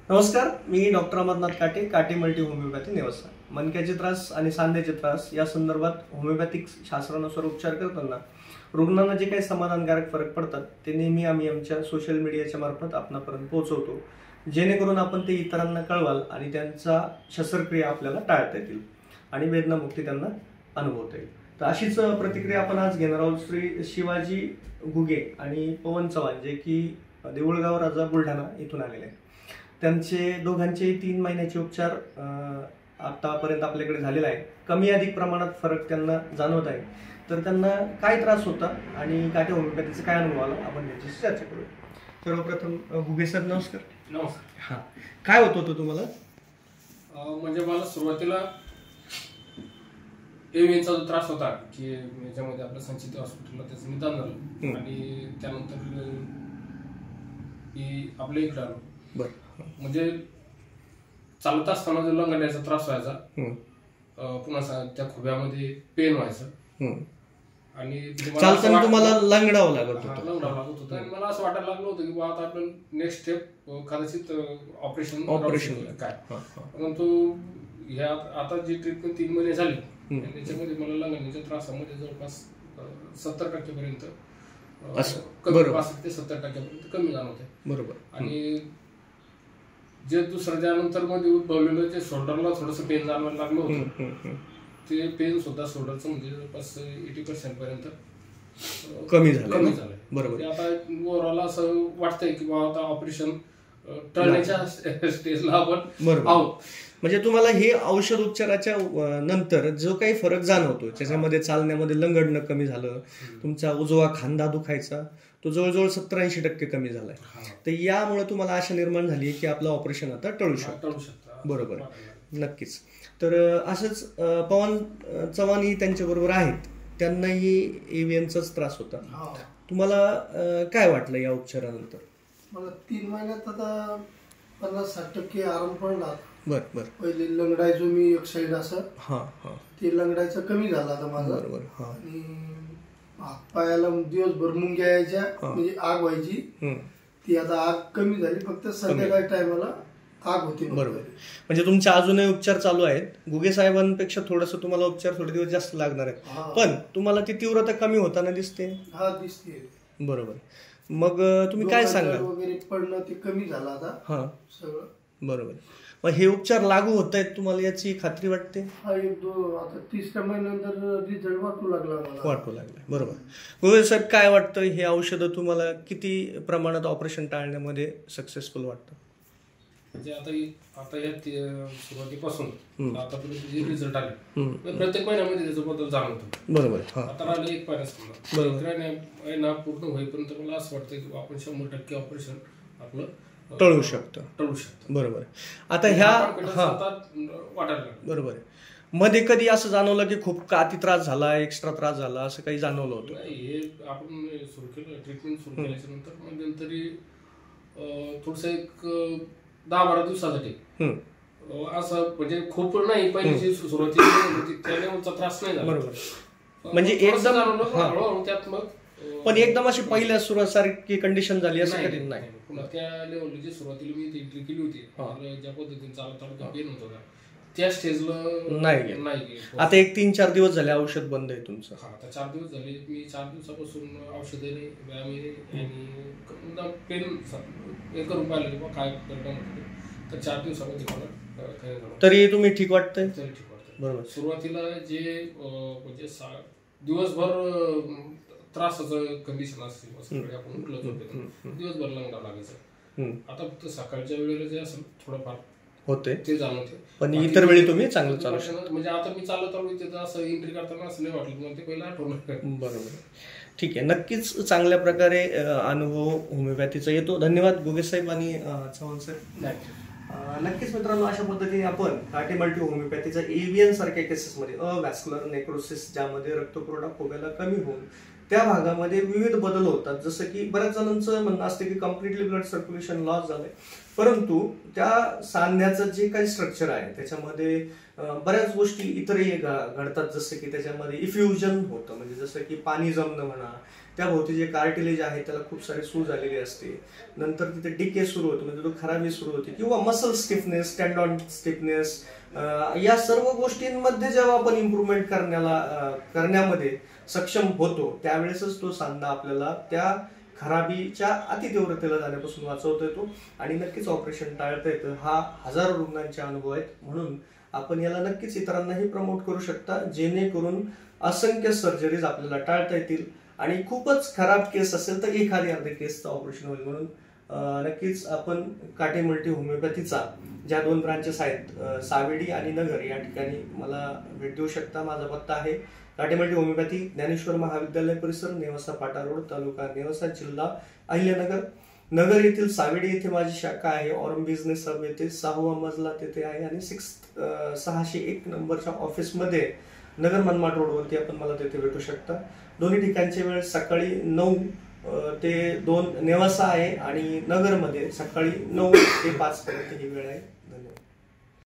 नमस्कार, मी डॉक्टर अमरनाथ काटे, काटे मल्टी होमिओपॅथी नेवासा. मणक्याचे त्रास आणि सांध्याचे त्रास या संदर्भात होमिओपॅथिक शास्त्रानुसार उपचार करताना रुग्णांना जे काही समाधानकारक फरक पडतात ते नेहमी आम्ही आमच्या सोशल मीडियाच्या मार्फत आपणापर्यंत पोहोचवतो, जेणेकरून आपण ते इतरांना कळवाल आणि त्यांचा शस्त्रक्रिया आपल्याला टाळता येतील आणि वेदनामुक्ती त्यांना अनुभवता येईल. तर अशीच प्रतिक्रिया आपण आज घेणार आहोत श्री शिवाजी घुगे आणि पवन चव्हाण, जे की देऊळगाव राजा बुलढाणा इथून आलेले आहेत. त्यांचे दोघांचे 3 महिन्याचे उपचार आतापर्यंत आपल्याकडे झालेला आहे. कमी अधिक प्रमाणात फरक त्यांना जाणवत आहे. तर त्यांना काय त्रास होता आणि काटे होमिओपॅथीचा काय अनुभव आला, आपण त्यांच्याशी चर्चा करूया. सर्वप्रथम घुगे सर, नमस्कार. नमस्कार. हां, काय होत होतं तुम्हाला? म्हणजे मला सुरुवातीला एव्हीएनचा जो त्रास होता की याच्यामध्ये आपलं संचित हॉस्पिटलला त्याचं निदान झालं आणि त्यानंतर की आपल्या इकडे आलो. बरं. म्हणजे चालत असताना जो लंगड्याचा त्रास व्हायचा, पुन्हा त्या खुब्यामध्ये पेन व्हायचं आणि चालताना तुम्हाला लंगडावं लागत होतं आणि मला असं वाटायला लागलं होतं की बा आता आपलं नेक्स्ट स्टेप कदाचित ऑपरेशन काय. परंतु ह्या आता जी ट्रीटमेंट 3 महिने झाली त्याच्यामध्ये मला लंगडण्याच्या त्रासामध्ये जवळपास 70% पर्यंत कमी, 65 ते 70% कमी जाणवते. बरोबर. आणि जे दुसरं त्यानंतर मध्ये उद्भवलेलं जे शोल्डरला थोडंसं पेन जाणवायला लागलं होतं, ते पेन सुद्धा शोल्डरचं म्हणजे जवळपास 80% पर्यंत कमी झालंय. बरोबर. आता ओव्हरऑल असं वाटतंय की बाबा आता ऑपरेशन टळण्याच्या स्टेजला आपण आहोत. म्हणजे तुम्हाला हे औषध उपचाराच्या नंतर जो काही फरक जाणवतो, त्याच्यामध्ये चालण्यामध्ये लंगडणं कमी झालं, तुमचा उजवा खांदा दुखायचा तो जवळजवळ 70-80% कमी झालाय. तर यामुळे तुम्हाला आशा निर्माण झाली की आपलं ऑपरेशन आता टळू शकतं. बरोबर, नक्कीच. तर असंच पवन चव्हाण त्यांच्या बरोबर आहेत, त्यांनाही एव्हीएनचाच त्रास होता. तुम्हाला काय वाटलं या उपचारानंतर? मला 3 महिन्यात आता 50-60% आराम पडला. बर बर. पहिले लंगडायचो मी एक साईड असं, ते लंगडायचं कमी झालं आता माझं. बरोबर. आणि हातपायाला दिवसभर मुंग्या यायच्या, म्हणजे आग व्हायची, ती आता आग कमी झाली, फक्त संध्याकाळी टायमाला आग होती. बरोबर. म्हणजे तुमचे अजूनही उपचार चालू आहेत. घुगे साहेबांपेक्षा थोडस तुम्हाला उपचार थोडे दिवस जास्त लागणार आहेत, पण तुम्हाला ती तीव्रता कमी होताना दिसते. हा, दिसते. बरोबर. मग तुम्ही काय सांगाल? वगैरे पडणं ते कमी झालं आता सगळं. बरोबर. मग हे उपचार लागू होत आहेत तुम्हाला याची खात्री वाटते? हा, आता 3ऱ्या महिन्यानंतर रिझल्ट वाटू लागला. बरोबर. घुगे साहेब, काय वाटतं, हे औषधं तुम्हाला किती प्रमाणात ऑपरेशन टाळण्यामध्ये सक्सेसफुल वाटतं? म्हणजे आता या सुरुवातीपासून आतापर्यंत जे रिझल्ट आले प्रत्येक महिन्यामध्ये त्याचा बदल जाणवतो. बरोबर. आता राहिले 1 महिना समजा, महिना पूर्ण होईपर्यंत मला असं वाटतं की आपण 100% ऑपरेशन आपलं टळू शकतं. बरोबर. आता ह्या वाटायला बरोबर आहे. मध्ये कधी असं जाणवलं की खूप अति त्रास झाला, एक्स्ट्रा त्रास झाला, असं काही जाणवलं होतं? हे आपण सुरू केलं, ट्रीटमेंट सुरू केल्याच्या नंतर मध्यंतरी थोडस एक 10-12 दिवसासाठी असं, म्हणजे खूप नाही, पहिली सुरुवातीला त्याचा त्रास नाही झाला. बरोबर. म्हणजे एकदम त्यात मग पण एकदम अशी पहिल्या सुरुवातीसारखी कंडिशन झाली असं कधी नाही. पुन्हा त्या लेवलची सुरुवातीला मी एंट्री केली होती, ज्या पद्धतीने चालत पेन होत होता त्या स्टेजला नाही. आता 1-3-4 दिवस झाले औषध बंद आहे तुमचं? आता 4 दिवस झाले. मी 4 दिवसापासून औषधे व्यायाम आणि पेन एक रुपयाला काय करता, तर 4 दिवसामध्ये मला तरी तुम्ही ठीक वाटतंय? तरी ठीक वाटतं. बरोबर. सुरुवातीला जे म्हणजे दिवसभर त्रासाचं कंडिशन असते, आपण उठलं दिवसभर लंगडा लागायचं. आता फक्त सकाळच्या वेळेला जे असेल थोडंफार होते ते जाणवते, पण इतर वेळी तुम्ही चांगलं चालू शकता. म्हणजे आता मी चालत आलो तिथं असं एंट्री करताना असं नाही वाटलं, मला ते पहिलं आठवलं. बरोबर. ठीक आहे. नक्कीच चांगल्या प्रकारे अनुभव होमिओपॅथीचा येतो. धन्यवाद घुगे साहेब आणि चव्हाण सर. नक्कीच मित्रांनो, अशा पद्धतीने आपण काटे मल्टी होमिओपॅथीचा एव्हीएन सारख्या केसेसमध्ये अवॅस्क्युलर नेक्रोसिस, ज्यामध्ये रक्तपुरवठा फुग्याला कमी होऊन त्या भागामध्ये विविध बदल होतात. जसं की बऱ्याच जणांचं म्हणणं असते की कम्प्लिटली ब्लड सर्क्युलेशन लॉस झालंय, परंतु त्या सांध्याचं जे काही स्ट्रक्चर आहे त्याच्यामध्ये बऱ्याच गोष्टी इतरही घडतात. जसं की त्याच्यामध्ये इफ्युजन होतं, म्हणजे जसं की पाणी जमणं म्हणा, त्याभोवती जे कार्टिलेज आहे त्याला खूप सारी सूज झालेली असते, नंतर तिथे डिके सुरू होतो म्हणजे तो खराबी सुरू होते, किंवा मसल स्टिफनेस, टेंडॉन स्टिफनेस, या सर्व गोष्टींमध्ये जेव्हा आपण इम्प्रूव्हमेंट करण्यामध्ये सक्षम होतो त्यावेळेसच तो सांधा आपल्याला त्या खराबीच्या अतितीव्रतेला जाण्यापासून वाचवता येतो आणि नक्कीच ऑपरेशन टाळता येतं. हा हजारो रुग्णांचे अनुभव आहेत, म्हणून आपण याला नक्कीच इतरांनाही प्रमोट करू शकता, जेणेकरून असंख्य सर्जरीज आपल्याला टाळता येतील आणि खूपच खराब केस असेल तर एखादी अर्धी केसचं ऑपरेशन होईल. म्हणून नक्कीच आपण काटे मल्टी होमिओपॅथीचा ज्या 2 ब्रांचेस आहेत सावेडी आणि नगर या ठिकाणी मला भेट देऊ शकता. माझा पत्ता आहे काटे मल्टी होमिओपॅथी, ज्ञानेश्वर महाविद्यालय परिसर, नेवासा फाटा रोड, तालुका नेवासा, जिल्हा अहिल्यानगर. नगर येथील सावेडी येथे माझी शाखा आहे. ऑरम बिझनेस हब येथे 6वा मजला तिथे आहे आणि 601 नंबरच्या ऑफिसमध्ये नगर मनमाड रोडवरती आपण मला तिथे भेटू शकता. दोन्ही ठिकाणची वेळ सकाळी 9 ते 2 नेवासा आहे आणि नगरमध्ये सकाळी 9 ते 5 पर्यंत ही वेळ आहे. धन्यवाद.